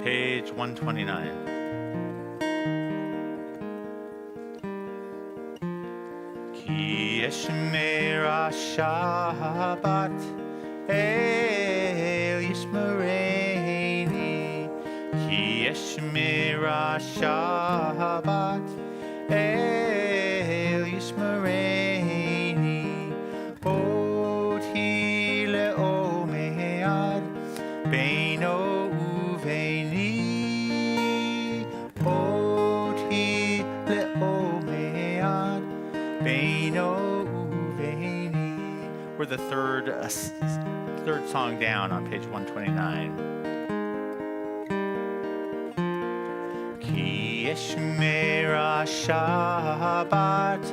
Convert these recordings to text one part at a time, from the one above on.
page 129. Ki yeshmera Shabbat el yishmereini. Ki yeshmera Shabbat el yishmereini. Oti le'omead beino uveini. Oti le'omead beino uveini. We're the third song down on page 129. Ki yeshmera Shabbat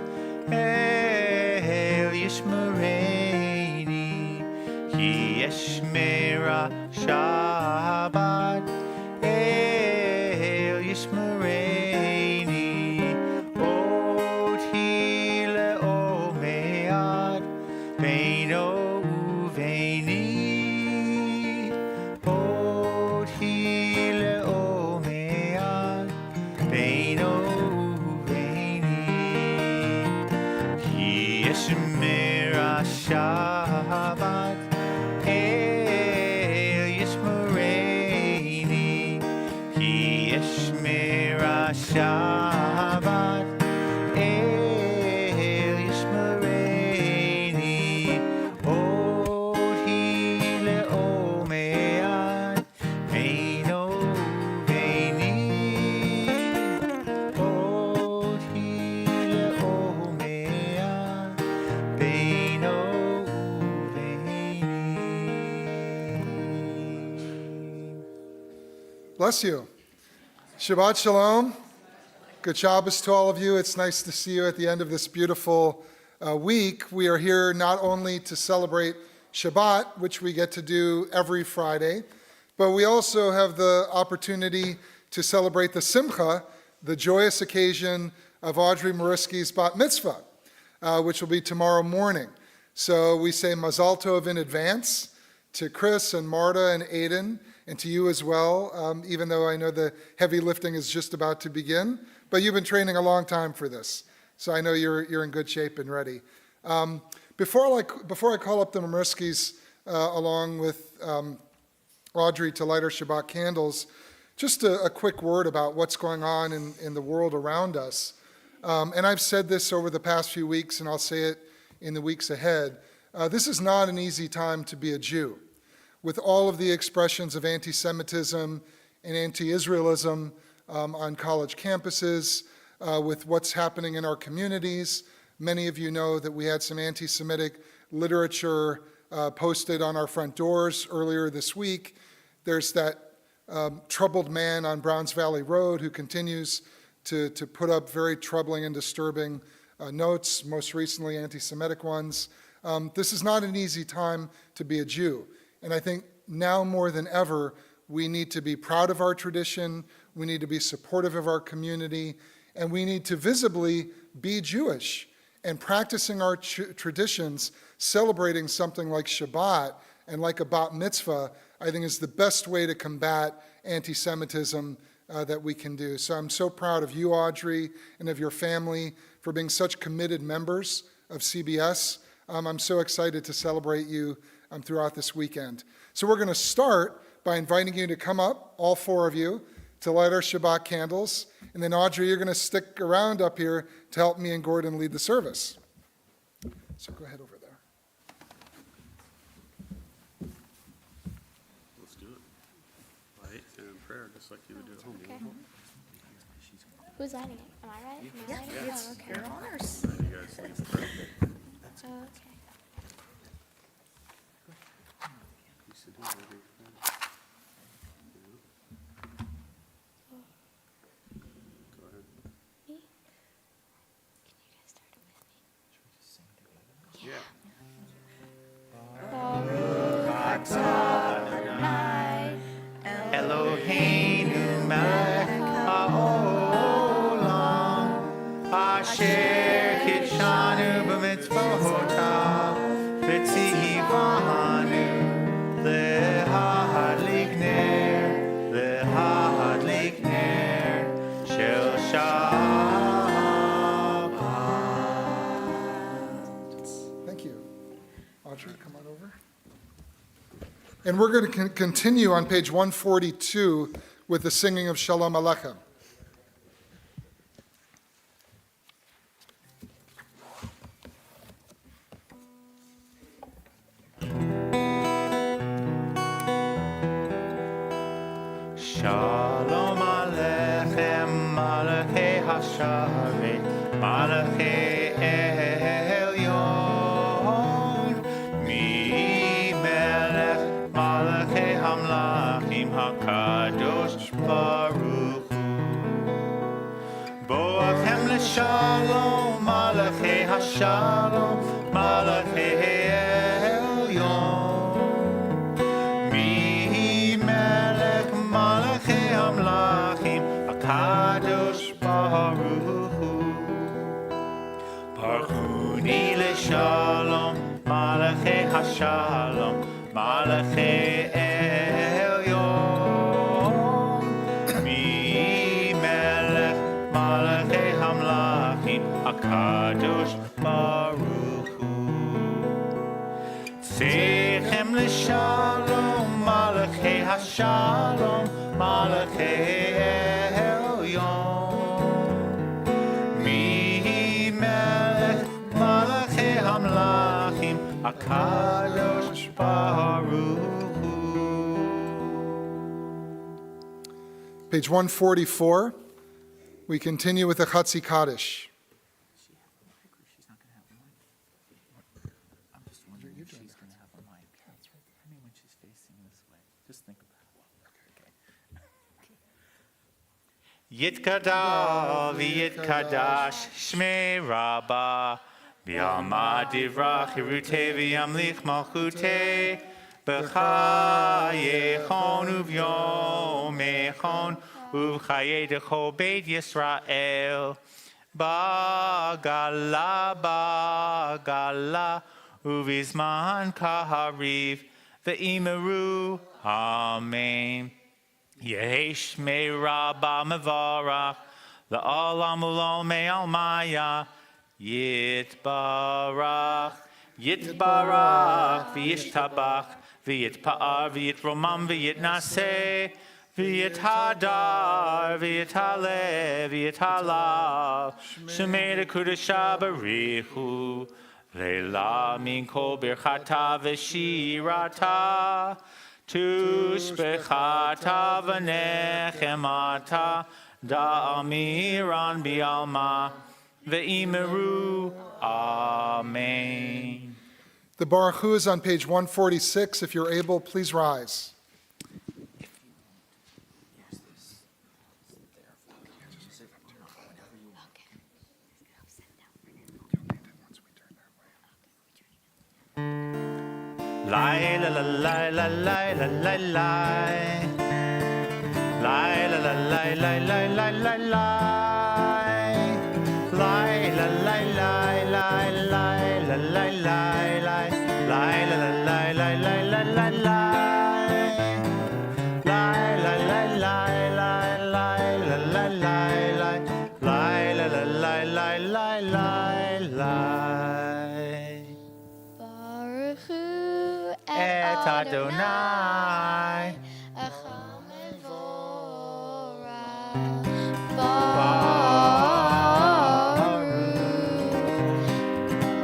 el yishmereini. Ki yeshmera Shabbat el yishmereini. Oti le'omead beino uveini. Oti le'omead beino uveini. Ki yeshmera Shabbat el yishmereini. Ki yeshmera Shabbat el yishmereini. Oti le'omead beino uveini. Oti le'omead beino uveini. Bless you. Shabbat Shalom. Good Shabbos to all of you. It's nice to see you at the end of this beautiful week. We are here not only to celebrate Shabbat, which we get to do every Friday, but we also have the opportunity to celebrate the Simcha, the joyous occasion of Audrey Mouriski's bat mitzvah, which will be tomorrow morning. So we say Mazal Tov in advance to Chris and Marta and Aiden, and to you as well, even though I know the heavy lifting is just about to begin. But you've been training a long time for this, so I know you're in good shape and ready. Before I call up the Mouriskis along with Audrey to light our Shabbat candles, just a quick word about what's going on in the world around us. And I've said this over the past few weeks, and I'll say it in the weeks ahead. This is not an easy time to be a Jew. With all of the expressions of anti-Semitism and anti-Israelism on college campuses, with what's happening in our communities. Many of you know that we had some anti-Semitic literature posted on our front doors earlier this week. There's that troubled man on Browns Valley Road who continues to put up very troubling and disturbing notes, most recently anti-Semitic ones. This is not an easy time to be a Jew. And I think now more than ever, we need to be proud of our tradition, we need to be supportive of our community, and we need to visibly be Jewish. And practicing our traditions, celebrating something like Shabbat and like a bat mitzvah, I think is the best way to combat anti-Semitism that we can do. So I'm so proud of you, Audrey, and of your family for being such committed members of CBS. I'm so excited to celebrate you throughout this weekend. So we're going to start by inviting you to come up, all four of you, to light our Shabbat candles. And then Audrey, you're going to stick around up here to help me and Gordon lead the service. So go ahead over there. Let's do it. Light and prayer, just like you would do at home. Okay. Who's lighting it? Am I right? Am I lighting it? Yes. Oh, okay. Your honors. You guys lead the prayer. Oh, okay. You should do whatever you can. Go ahead. Me? Can you guys start it with me? Yeah. Baruch atah Adonai Eloheinu melech haolam, asher kitshanu b'mitzvotav, v'tzivanu lehadlik ner, And we're going to continue on page 142 with the singing of Shalom Aleichem. Shalom Aleichem, Malachei Hasharet, Malachei Elyon, Mi Melech, Malachei Hamlachim, HaKadosh Baruch Hu. Boachem L'Shalom, Malachei Hashalom, Malachei Elyon, Mi Melech, Malachei Hamlachim, HaKadosh Baruch Hu. Parchuni L'Shalom, Malachei Hashalom, Malachei Elyon, Mi Melech, Malachei Hamlachim, HaKadosh Baruch Hu. Tzechem L'Shalom, Malachei Hashalom, Malachei Elyon, Mi Melech, Malachei Hamlachim, HaKadosh Baruch Hu. Page 144, we continue with the Chatzi Kaddish. She's not going to have a mic. I'm just wondering if she's going to have a mic. I mean, when she's facing this way. Just think about it. Yitkada v'yitkadash Shmei Rabbah B'yama divrach Hirutei v'yamlich malchutei B'chayechon uv'yomechon Uv'chayei d'chol Beit Yisrael Ba'gala ba'gala Uv'izman kahariv V'imeru Amen. Yesh me Rabba mevarach la'olam ulol me'almaya yitbarach v'yishtabach v'yitpa'ar v'yitromam v'yitnaseh v'yithadar v'yithale v'yithalav shemei l'kudesha barichu leila min kol birchata v'shirata Tushbechata v'nechemata da'amiran bi'alma ve'imeru. Amen. The Baruch Hu is on page 146. If you're able, please rise. Lie la la lie la lie la lie lie lie la la lie lie lie lie lie lie lie la lie lie lie lie la lie lie lie lie la la lie lie lie lie lie lie lie la lie lie lie lie la lie lie lie lie la la lie lie lie lie lie Baruch Hu et Adonai Echad Mevorach. Baruch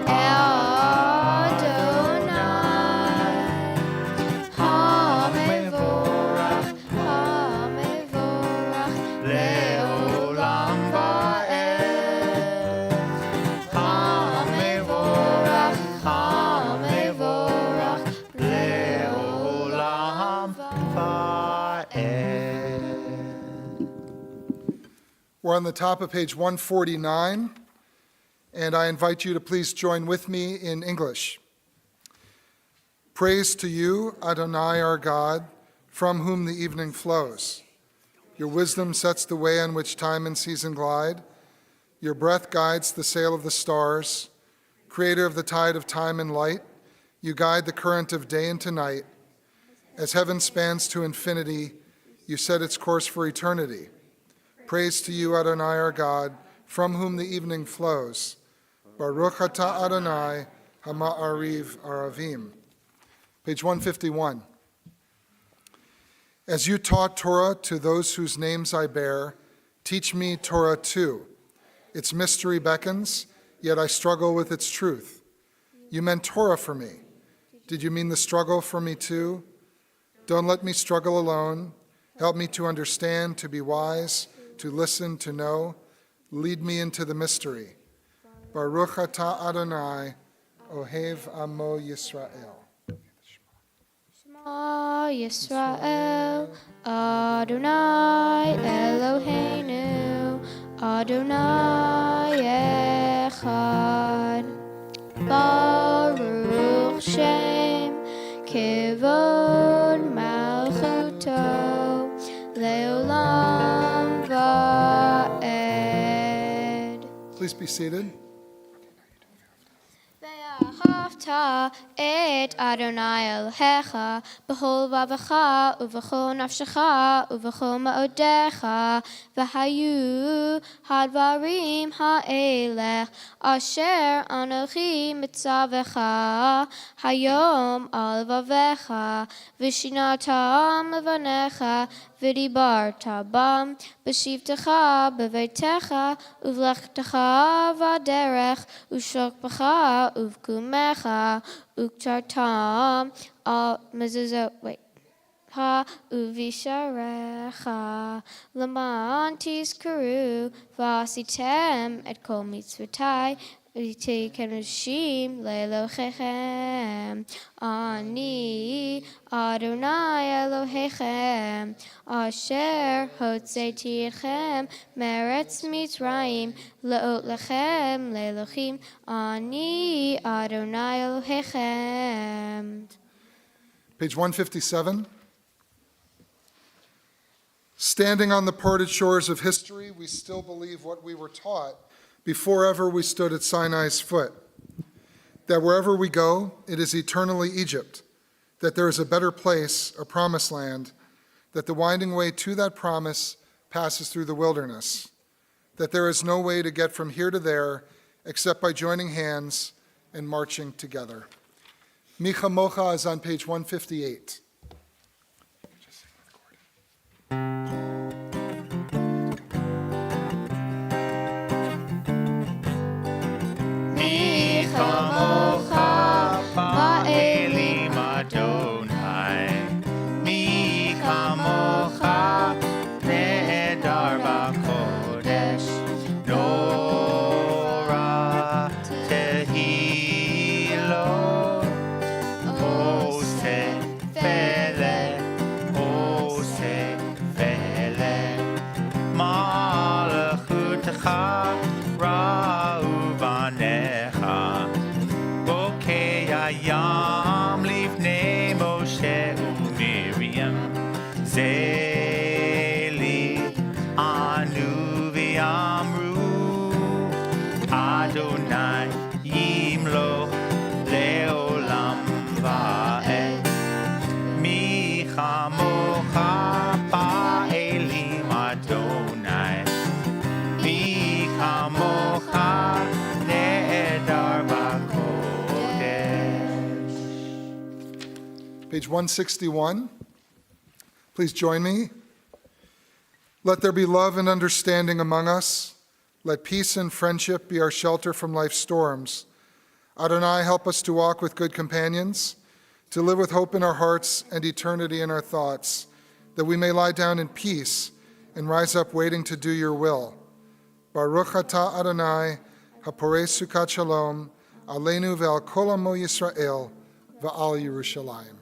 Adonai HaMevorach Le'olam va'ed HaMevorach Le'olam va'ed. We're on the top of page 149, and I invite you to please join with me in English. Praise to you, Adonai our God, from whom the evening flows. Your wisdom sets the way on which time and season glide. Your breath guides the sail of the stars. Creator of the tide of time and light, you guide the current of day into night. As heaven spans to infinity, you set its course for eternity. Praise to you, Adonai our God, from whom the evening flows. Baruch atah Adonai, Hama'ariv Aravim. Page 151. As you taught Torah to those whose names I bear, teach me Torah too. Its mystery beckons, yet I struggle with its truth. You meant Torah for me. Did you mean the struggle for me too? Don't let me struggle alone. Help me to understand, to be wise, to listen, to know. Lead me into the mystery. Baruch atah Adonai, Ohev Amo Yisrael. Shema Yisrael, Adonai Eloheinu, Adonai Echad. Baruch Shem Kevod Malchuto Leolam Va'ed. Please be seated. ואהבת את אדוני אלוהיך בכל לבבך ובכל נפשך ובכל מאודיך, והיו הדברים האלה אשר אנוכי מצווך היום על לבביך, ושינתם לבניך ודיברת בם בשבתך בביתך ובלכתך בדרך ושוכבך ובקומך וקצרתם על מזוזותיך ובשעריך, למען תזכרו ועשיתם את כל מצוותי ותהיו קדושים לאלוהיכם. אני אדוני אלוהיכם אשר הוצאתי אתכם מארץ מצרים להיות לכם לאלוהים. אני אדוני אלוהיכם. Page 157. Standing on the parted shores of history, we still believe what we were taught before ever we stood at Sinai's foot, that wherever we go, it is eternally Egypt, that there is a better place, a promised land, that the winding way to that promise passes through the wilderness, that there is no way to get from here to there except by joining hands and marching together. Micha Mocha is on page 158. Page 161. Please join me. Let there be love and understanding among us. Let peace and friendship be our shelter from life's storms. Adonai, help us to walk with good companions, to live with hope in our hearts and eternity in our thoughts, that we may lie down in peace and rise up waiting to do your will. Baruch atah Adonai, haporei sukat shalom, aleinu ve'al kol amo Yisrael, ve'al Yerushalayim.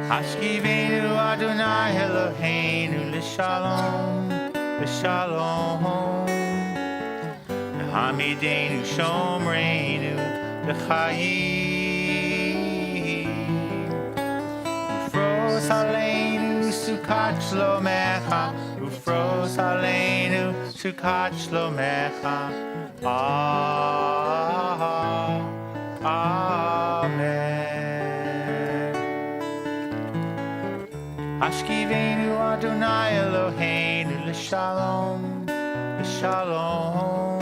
Hashkivenu Adonai Eloheinu l'shalom, l'shalom. Hamidenu shomreinu l'chayim. Ufros aleinu sukat shlomecha, ufros aleinu sukat shlomecha. Amen. Ashkivenu Adonai Eloheinu l'shalom, l'shalom.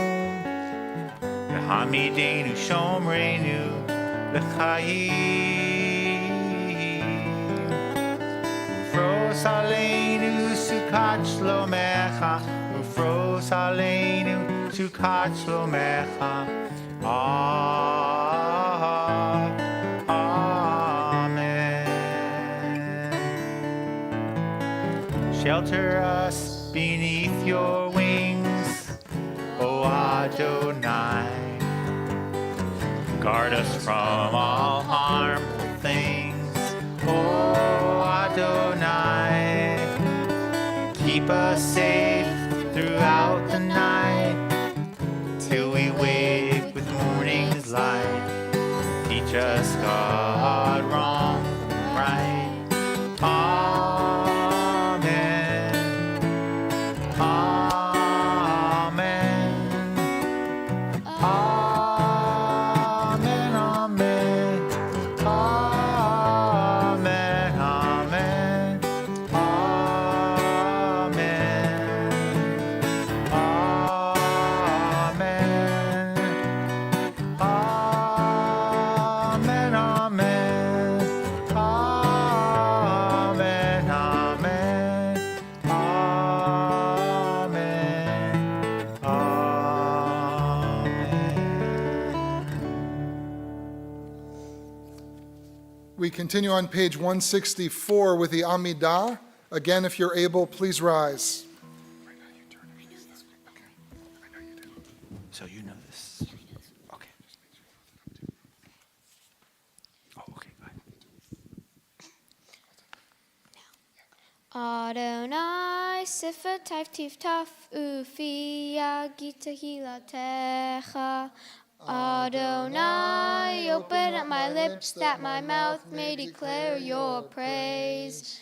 Hamidenu Shomrenu L'chaim. Ufros Aleinu Sukat Shlomecha. Ufros Aleinu Sukat Shlomecha. Amen. Shelter us beneath your wings, O Adonai. Guard us from all harmful things, O Adonai. Keep us safe throughout the night, till we wake with morning's light. Teach us, God, wrong from right. Amen. Amen. Amen. Amen. Amen. Amen. We continue on page 164 with the Amidah. Again, if you're able, please rise. So you know this. Okay. Oh, okay, go ahead. Adonai sifatif tiftaf ufi yagita hilatecha. Adonai, open up my lips that my mouth may declare your praise.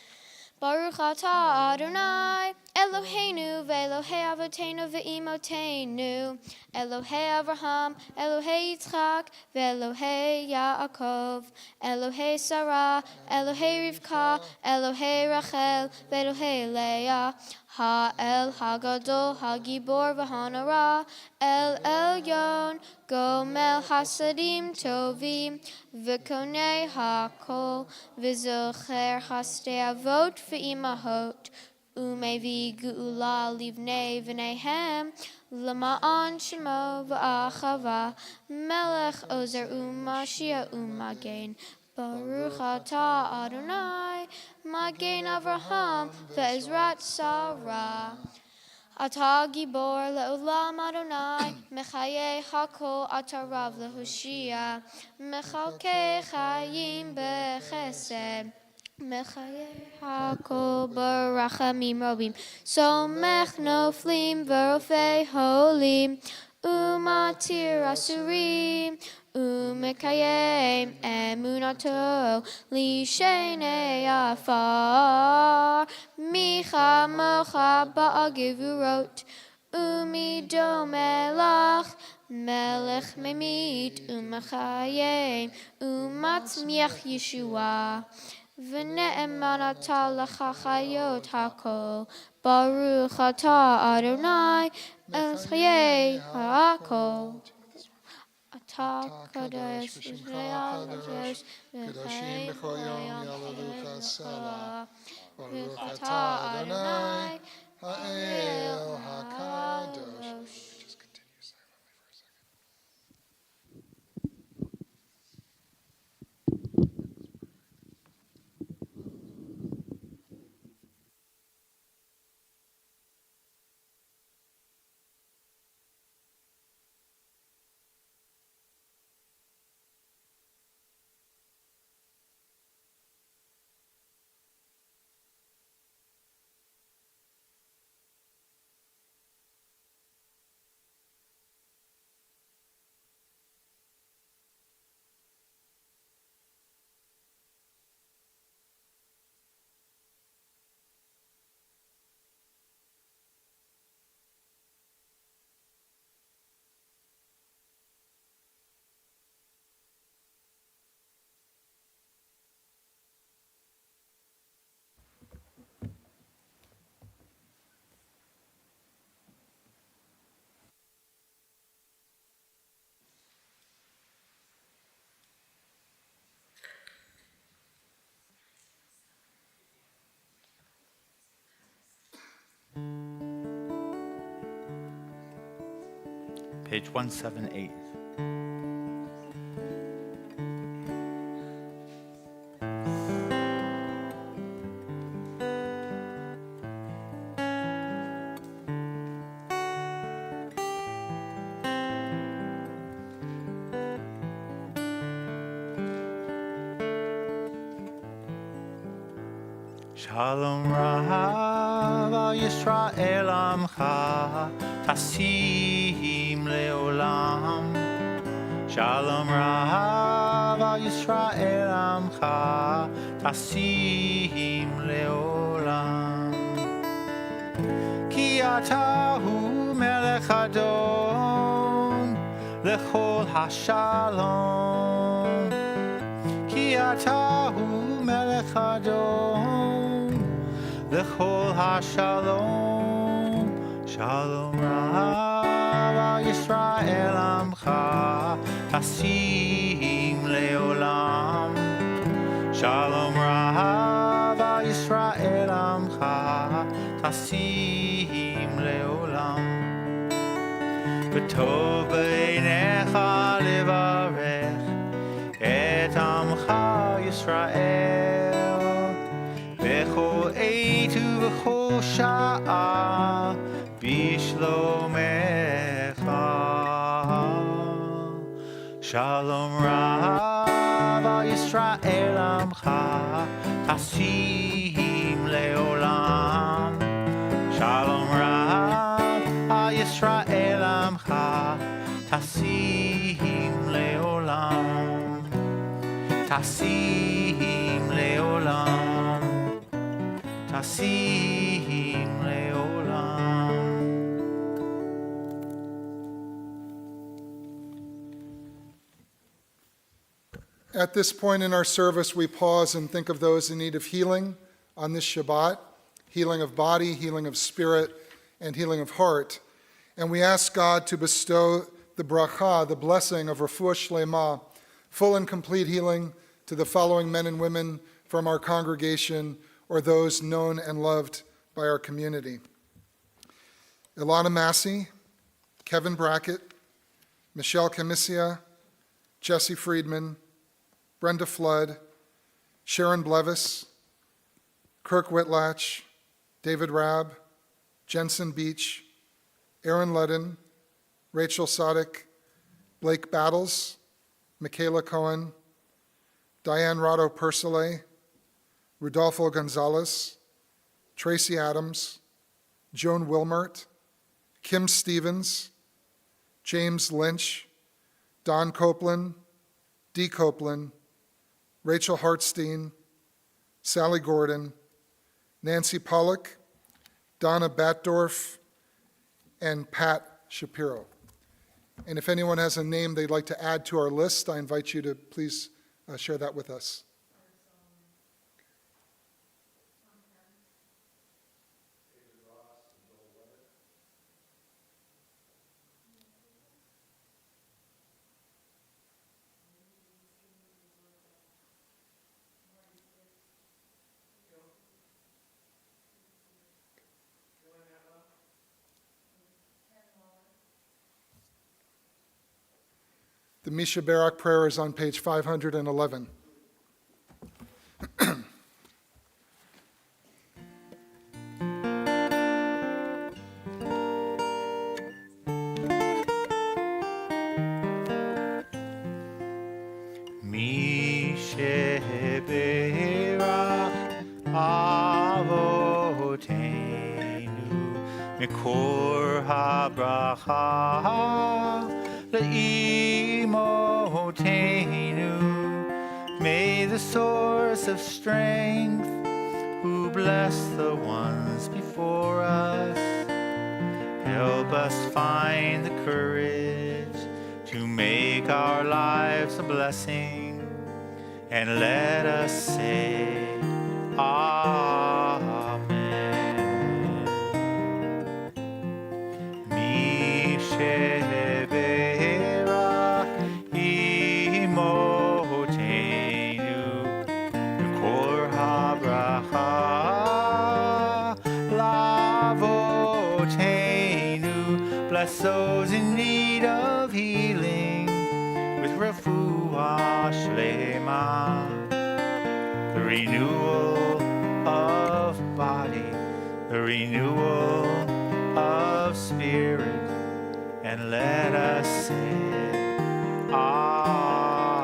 Baruch atah Adonai, Eloheinu ve'Elohei Avotenu ve'imotenu, Elohei Avraham, Elohei Yitzchak, ve'Elohei Yaakov, Elohei Sarah, Elohei Rivka, Elohei Rachel, ve'Elohei Leah, Ha'el Hagadol, Hagibor v'Hanara, El Elyon, Gomel Hasadim Tovim, V'konei Hakol, V'zocher Hasdei Avot v'imahot, Umevi Geula Livnei v'neihem, L'ma'an Shemo v'achava, Melech Ozer u'Mashiach u'Magen, Baruch atah Adonai, Magen Avraham ve'Ezrat Sarah. Atah Gibor le'olam Adonai, Mechaye hakol atarav lehoshia, Mechalkei chayim bechesed, Mechaye hakol barachamim robim, Somech noflim v'rofei holim, Umatir asurim, Umekayem emunato lishenei afar, Micha mocha ba'agivurot, Umido melach, Melech memit, Umechayem, Umatzmiach Yeshua, V'ne'emanata l'chachayot hakol, Baruch atah Adonai, El chayei ha'akol. Atah kadosh v'chayal kadosh Kedoshim v'chayim b'chol yom v'yom yalalucha Selah. Baruch Baruch atah atah Adonai, Adonai, Ha'el HaKadosh. HaKadosh. Just continue silently for a second. page 178. Shalom Rav al Yisrael Amcha Tasim Leolam. Shalom Rav al Yisrael Amcha Tasim Leolam. Ki atahu melech adon lechol hashalom. Ki atahu melech adon lechol hashalom. Shalom Rav al Yisrael Amcha Tasim Leolam. Shalom Rav al Yisrael Amcha Tasim Leolam. V'tov b'einecha levarech et Amcha Yisrael b'chol eit u'b'chol sha'a b'shlomecha. Shalom Rav al Yisrael Amcha Tasim Leolam. Shalom Rav al Yisrael Amcha Tasim Leolam. Tasim Leolam. Tasim Leolam. At this point in our service, we pause and think of those in need of healing on this Shabbat, healing of body, healing of spirit, and healing of heart. And we ask God to bestow the bracha, the blessing of refuah shlema, full and complete healing to the following men and women from our congregation or those known and loved by our community: Ilana Massey, Kevin Brackett, Michelle Camisia, Jesse Friedman, Brenda Flood, Sharon Blevis, Kirk Whitlatch, David Rabb, Jensen Beach, Aaron Ludden, Rachel Sadek, Blake Battles, Michaela Cohen, Diane Rado Persile, Rudolfo Gonzalez, Tracy Adams, Joan Wilmert, Kim Stevens, James Lynch, Don Copeland, Dee Copeland, Rachel Hartstein, Sally Gordon, Nancy Pollock, Donna Batdorf, and Pat Shapiro. And if anyone has a name they'd like to add to our list, I invite you to please share that with us. The Misha Barak prayer is on page 511. Misha Barak Avotenu Mikor HaBracha Le'imotenu. May the source of strength, who bless the ones before us, help us find the courage to make our lives a blessing, and let us say Amen. Bless those in need of refuah shlema, the renewal of body, the renewal of spirit, and let us say, Amen.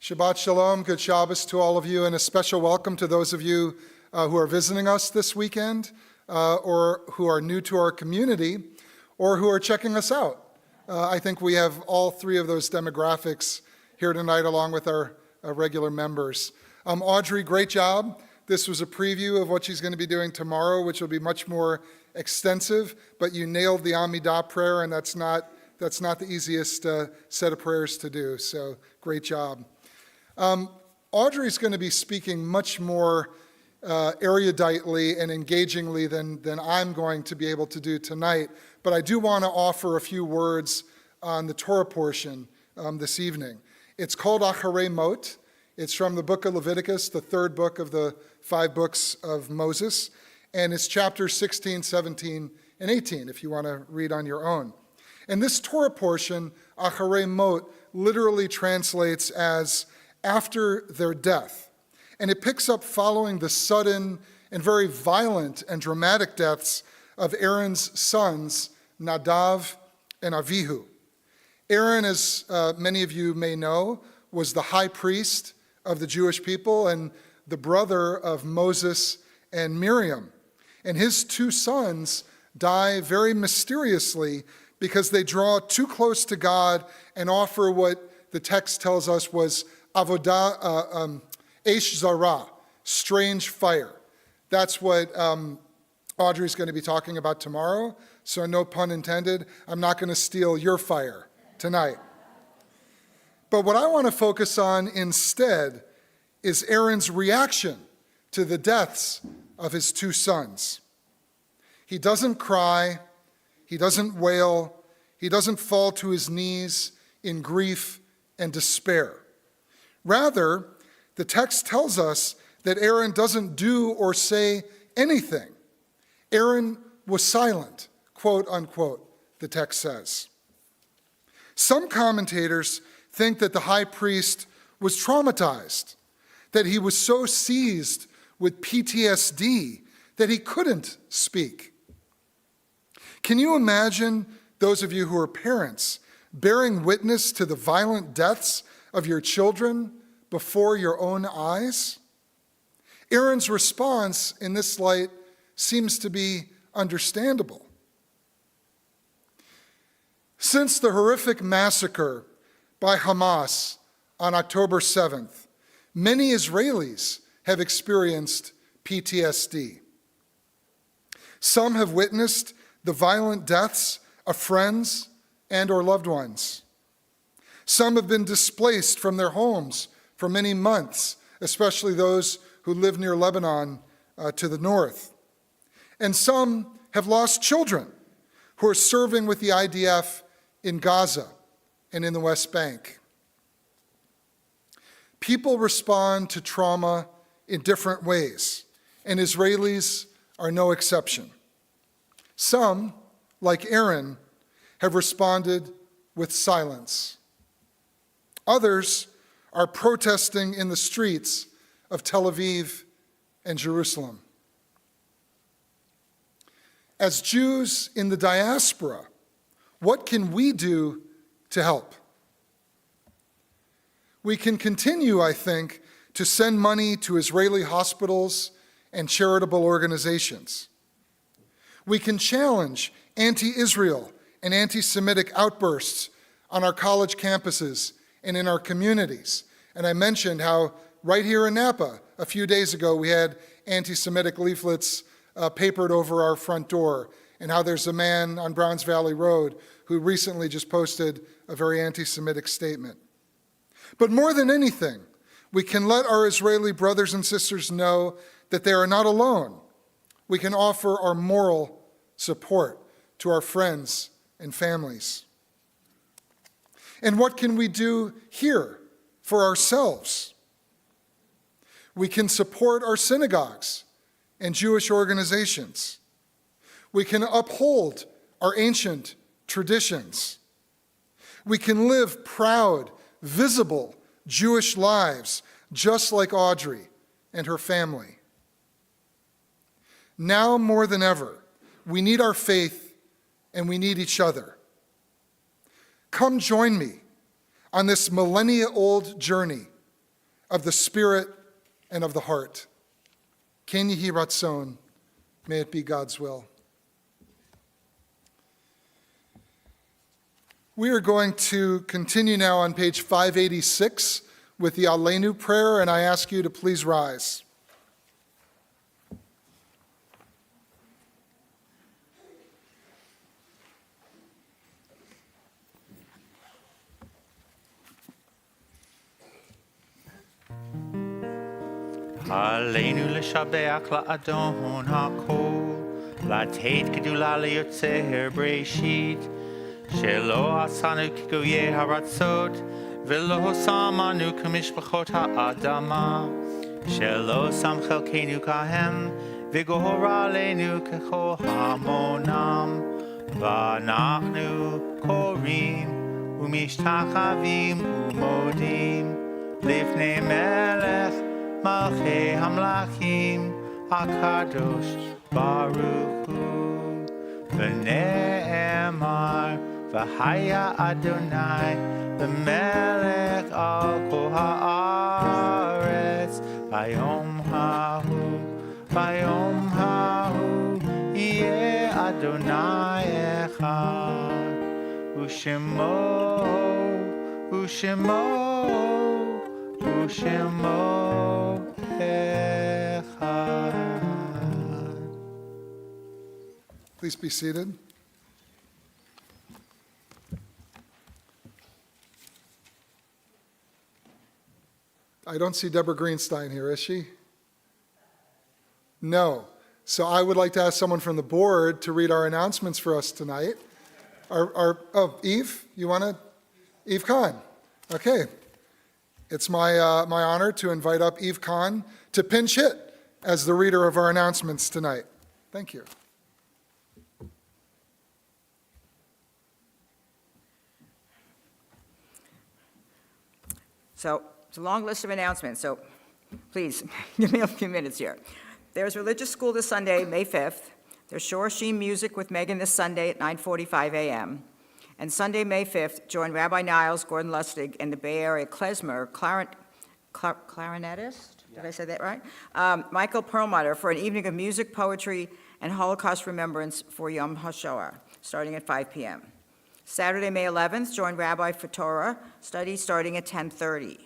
Shabbat Shalom, good Shabbos to all of you, and a special welcome to those of you who are visiting us this weekend, or who are new to our community, or who are checking us out. I think we have all three of those demographics here tonight, along with our regular members. Audrey, great job. This was a preview of what she's going to be doing tomorrow, which will be much more extensive, but you nailed the Amidah prayer, and that's not the easiest set of prayers to do, so great job. Audrey's going to be speaking much more eruditely and engagingly than I'm going to be able to do tonight, but I do want to offer a few words on the Torah portion this evening. It's called Acharei Mot. It's from the book of Leviticus, the third book of the 5 books of Moses, and it's chapters 16, 17, and 18, if you want to read on your own. And this Torah portion, Acharei Mot, literally translates as after their death. And it picks up following the sudden and very violent and dramatic deaths of Aaron's sons, Nadav and Avihu. Aaron, as many of you may know, was the high priest of the Jewish people and the brother of Moses and Miriam. And his 2 sons die very mysteriously because they draw too close to God and offer what the text tells us was avodah, Eish Zarah, strange fire. That's what Audrey's going to be talking about tomorrow, so no pun intended. I'm not going to steal your fire tonight. But what I want to focus on instead is Aaron's reaction to the deaths of his 2 sons. He doesn't cry, he doesn't wail, he doesn't fall to his knees in grief and despair. Rather, the text tells us that Aaron doesn't do or say anything. Aaron was silent, quote unquote, the text says. Some commentators think that the high priest was traumatized, that he was so seized with PTSD that he couldn't speak. Can you imagine, those of you who are parents, bearing witness to the violent deaths of your children before your own eyes? Aaron's response in this light seems to be understandable. Since the horrific massacre by Hamas on October 7th, many Israelis have experienced PTSD. Some have witnessed the violent deaths of friends and or loved ones. Some have been displaced from their homes for many months, especially those who live near Lebanon to the north. And some have lost children who are serving with the IDF in Gaza and in the West Bank. People respond to trauma in different ways, and Israelis are no exception. Some, like Aaron, have responded with silence. Others are protesting in the streets of Tel Aviv and Jerusalem. As Jews in the diaspora, what can we do to help? We can continue, I think, to send money to Israeli hospitals and charitable organizations. We can challenge anti-Israel and anti-Semitic outbursts on our college campuses and in our communities. And I mentioned how right here in Napa, a few days ago, we had anti-Semitic leaflets papered over our front door, and how there's a man on Browns Valley Road who recently just posted a very anti-Semitic statement. But more than anything, we can let our Israeli brothers and sisters know that they are not alone. We can offer our moral support to our friends and families. And what can we do here for ourselves? We can support our synagogues and Jewish organizations. We can uphold our ancient traditions. We can live proud, visible Jewish lives, just like Audrey and her family. Now more than ever, we need our faith and we need each other. Come join me on this millennia-old journey of the Spirit and of the heart. Ken Yehi Ratzon, may it be God's will. We are going to continue now on page 586 with the Aleinu prayer, and I ask you to please rise. עלינו לשבח לאדון הכל, לתת גדולה ליוצר בראשית, שלא עשנו כגויי הרצות, ולא שמנו כמשפחות האדמה, שלא שם חלקנו כהם, וגורר עלינו ככל המונם, ואנחנו קוראים ומשתחווים ומודים לפני מלך מלכי המלכים הקדוש ברוך הוא, ונאמר והיה אדוני למלך על כל הארץ, ביום ההוא יהיה אדוני אחד, ושמו אחד. Please be seated. I don't see Deborah Greenstein here, is she? No. So I would like to ask someone from the board to read our announcements for us tonight. Eve, you want to? Eve Kahn. Okay. It's my honor to invite up Eve Kahn to pinch hit as the reader of our announcements tonight. Thank you. So it's a long list of announcements, so please give me a few minutes here. There's religious school this Sunday, May 5th. There's Shorashim music with Megan this Sunday at 9:45 a.m. And Sunday, May 5th, join Rabbi Niles, Gordon Lustig, and the Bay Area klezmer, clarinetist, did I say that right? Michael Perlmutter for an evening of music, poetry, and Holocaust remembrance for Yom HaShoah, starting at 5 p.m. Saturday, May 11th, join Rabbi for Torah study starting at 10:30.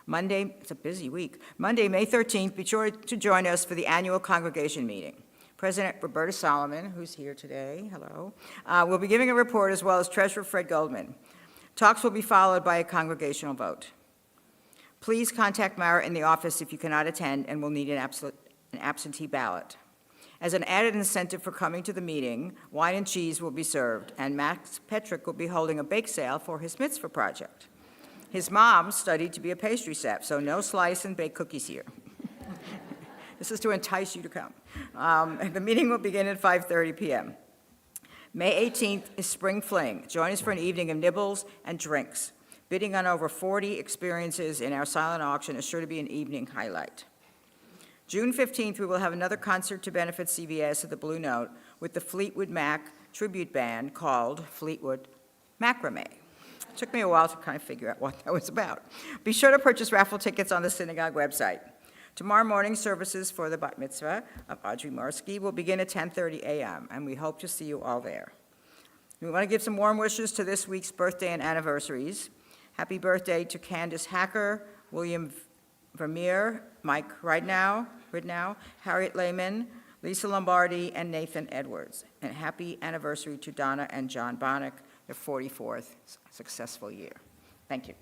Monday, it's a busy week. Monday, May 13th, be sure to join us for the annual congregation meeting. President Roberta Solomon, who's here today, hello, will be giving a report, as well as Treasurer Fred Goldman. Talks will be followed by a congregational vote. Please contact Mara in the office if you cannot attend and will need an absentee ballot. As an added incentive for coming to the meeting, wine and cheese will be served, and Max Petrick will be holding a bake sale for his mitzvah project. His mom studied to be a pastry chef, so no slice and bake cookies here. This is to entice you to come. The meeting will begin at 5:30 p.m. May 18th is Spring Fling. Join us for an evening of nibbles and drinks. Bidding on over 40 experiences in our silent auction is sure to be an evening highlight. June 15th, we will have another concert to benefit CVS at the Blue Note with the Fleetwood Mac tribute band called Fleetwood Macrame. It took me a while to kind of figure out what that was about. Be sure to purchase raffle tickets on the synagogue website. Tomorrow morning, services for the Bat Mitzvah of Audrey Mouriski will begin at 10:30 a.m., and we hope to see you all there. We want to give some warm wishes to this week's birthday and anniversaries. Happy birthday to Candace Hacker, William Vermeer, Mike Ridnow, Harriet Lehman, Lisa Lombardi, and Nathan Edwards. And happy anniversary to Donna and John Bonnick, their 44th successful year. Thank you.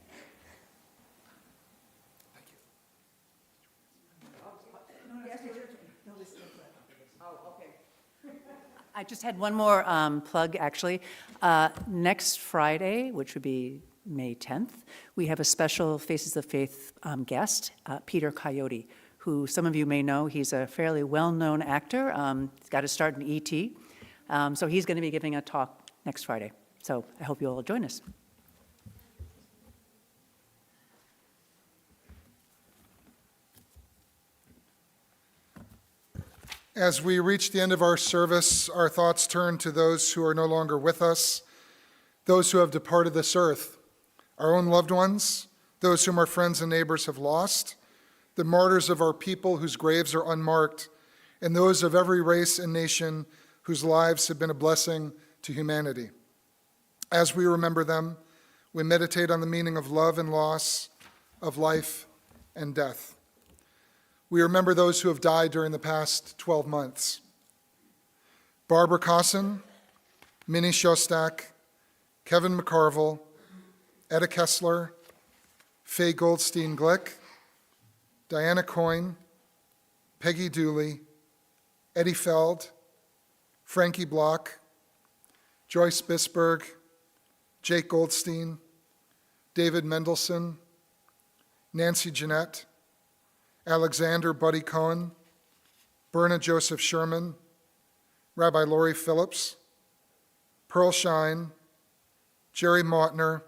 I just had one more plug, actually. Next Friday, which would be May 10th, we have a special Faces of Faith guest, Peter Coyote, who some of you may know. He's a fairly well-known actor. He's got to start in E.T. So he's going to be giving a talk next Friday. So I hope you'll all join us. As we reach the end of our service, our thoughts turn to those who are no longer with us, those who have departed this earth, our own loved ones, those whom our friends and neighbors have lost, the martyrs of our people whose graves are unmarked, and those of every race and nation whose lives have been a blessing to humanity. As we remember them, we meditate on the meaning of love and loss, of life and death. We remember those who have died during the past 12 months. Barbara Cosson, Minnie Shostak, Kevin McCarville, Etta Kessler, Faye Goldstein-Glick, Diana Coyne, Peggy Dooley, Eddie Feld, Frankie Block, Joyce Bisberg, Jake Goldstein, David Mendelson, Nancy Jeanette, Alexander Buddy Cohen, Berna Joseph Sherman, Rabbi Lori Phillips, Pearl Shine, Jerry Mautner,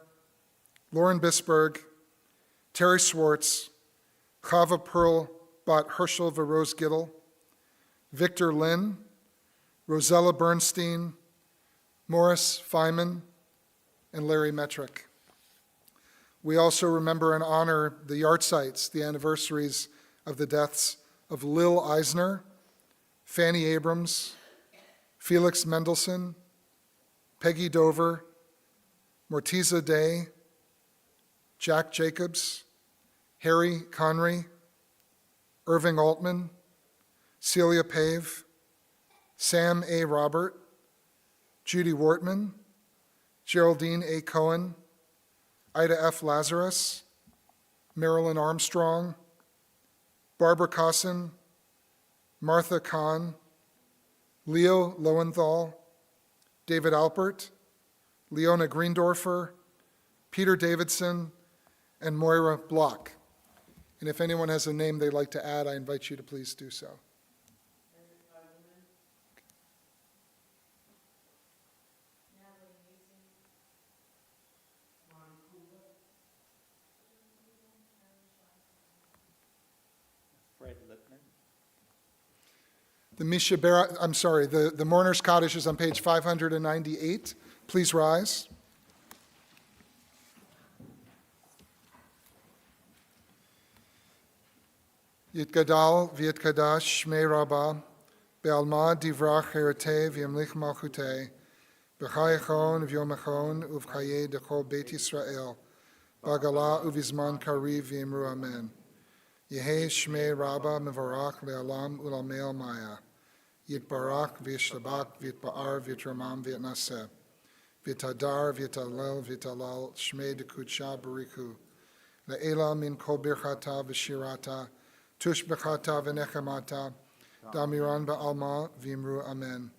Lauren Bisberg, Terry Swartz, Chava Pearl Bat Herschel Verose Gittel, Victor Lynn, Rosella Bernstein, Morris Feynman, and Larry Metrick. We also remember and honor the yahrzeits, the anniversaries of the deaths of Lil Eisner, Fanny Abrams, Felix Mendelssohn, Peggy Dover, Mortiza Day, Jack Jacobs, Harry Conry, Irving Altman, Celia Pave, Sam A. Robert, Judy Wortman, Geraldine A. Cohen, Ida F. Lazarus, Marilyn Armstrong, Barbara Cosson, Martha Kahn, Leo Lowenthal, David Alpert, Leona Greendorfer, Peter Davidson, and Moira Block. And if anyone has a name they'd like to add, I invite you to please do so. The Mishabera, I'm sorry, the mourner's cottage is on page 598. Please rise. Yitgadal v'yitkadash shmei Rabbah, be'alma divrach herete v'yamlich malchutei, b'chayachon v'yomachon uv'chayei dechol Beit Yisrael, b'agala uv'izman kariv v'yimru amen. Yehei shmei Rabbah mevarach le'alam u'lamei maya. Yitbarach v'yishlabak v'yitba'ar v'yitramam v'yitnaseh. V'yitadar v'yitalel v'yitalal shmei dekudsha bariku. Le'ela min kol birchata v'shirata. Tush b'chata v'nechamata. Damiran ba'alma v'yimru amen.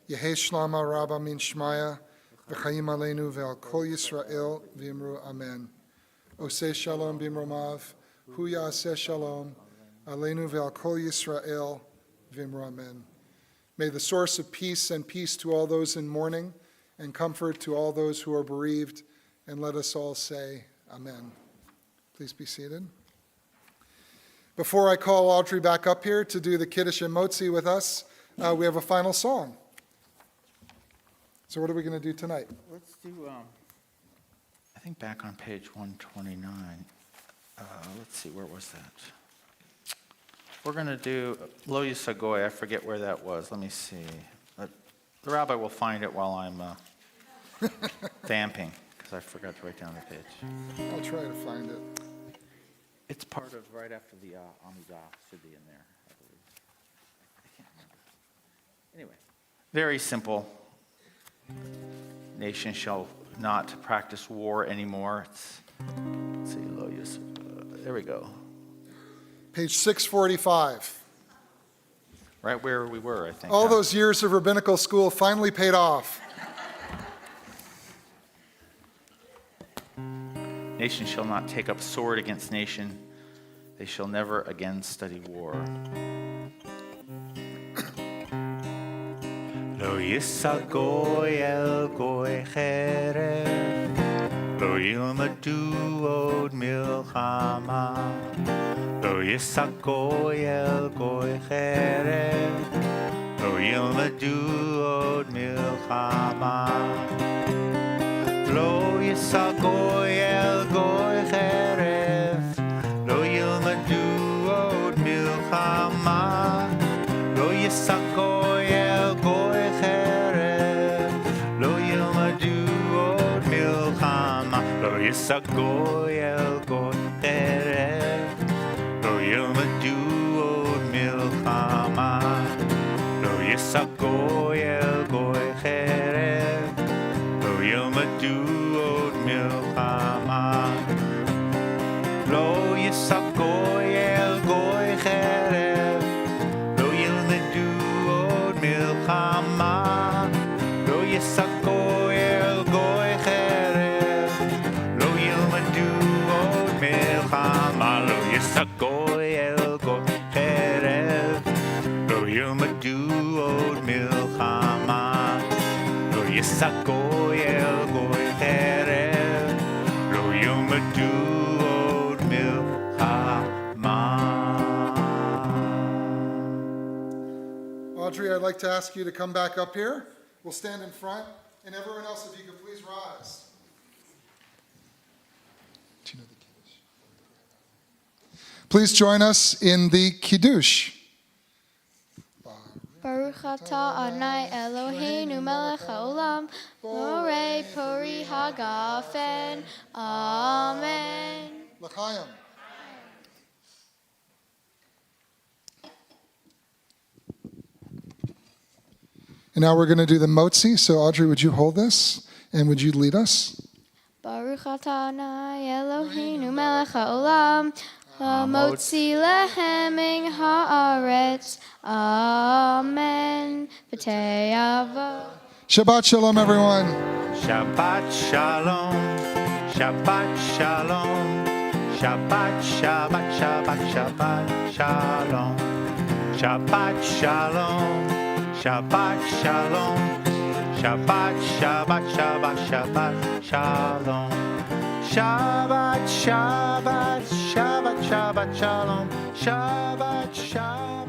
Yehei shlama Rabbah min shmaya. V'chayim aleinu ve'al kol Yisrael v'yimru amen. Oseh shalom b'imromav. Hu ya'aseh shalom, aleinu ve'al kol Yisrael, v'imru amen. May the source of peace and peace to all those in mourning, and comfort to all those who are bereaved, and let us all say amen. Please be seated. Before I call Audrey back up here to do the Kiddush and Motzi with us, we have a final song. So what are we going to do tonight? Let's do, I think back on page 129. Let's see, where was that? We're going to do Lo Yisagoy. I forget where that was. Let me see. The rabbi will find it while I'm vamping, because I forgot to write down the page. I'll try to find it. It's part of right after the Amidah. Should be in there, I believe. I can't remember. Anyway, very simple. Nation shall not practice war anymore. Let's see, Lo Yisagoy. There we go. Page 645. Right where we were, I think. All those years of rabbinical school finally paid off. Nation shall not take up sword against nation. They shall never again study war. לא יישא גוי אל גוי חרב, לא ילמדו עוד מלחמה. לא יישא גוי אל גוי חרב, לא ילמדו עוד מלחמה. לא יישא גוי אל גוי חרב, לא ילמדו עוד מלחמה. לא יישא גוי אל גוי חרב, לא ילמדו עוד מלחמה. לא יישא גוי אל גוי חרב, לא ילמדו עוד מלחמה. לא יישא גוי אל גוי חרב, לא ילמדו עוד מלחמה. לא יישא גוי אל גוי חרב, לא ילמדו עוד מלחמה. לא יישא גוי אל גוי חרב, לא ילמדו עוד מלחמה. לא יישא גוי אל גוי חרב, לא ילמדו עוד מלחמה. לא יישא גוי אל גוי חרב, לא ילמדו עוד מלחמה. Audrey, I'd like to ask you to come back up here. We'll stand in front, and everyone else, if you could please rise. Do you know the Kiddush? Please join us in the Kiddush. Baruch atah Adonai Eloheinu melech haolam, borei pori hagafen. Amen. L'chaim. And now we're going to do the motzi. So Audrey, would you hold this and would you lead us? Baruch atah Adonai Eloheinu melech haolam, hamotzi lehem min haaretz. Amen. V'tei avo. Shabbat shalom, everyone. Shabbat shalom, Shabbat shalom, Shabbat, Shabbat, Shabbat, Shabbat shalom, Shabbat shalom, Shabbat shalom, Shabbat, Shabbat, Shabbat, Shabbat shalom, Shabbat, Shabbat, Shabbat, Shabbat shalom, Shabbat, Shabbat.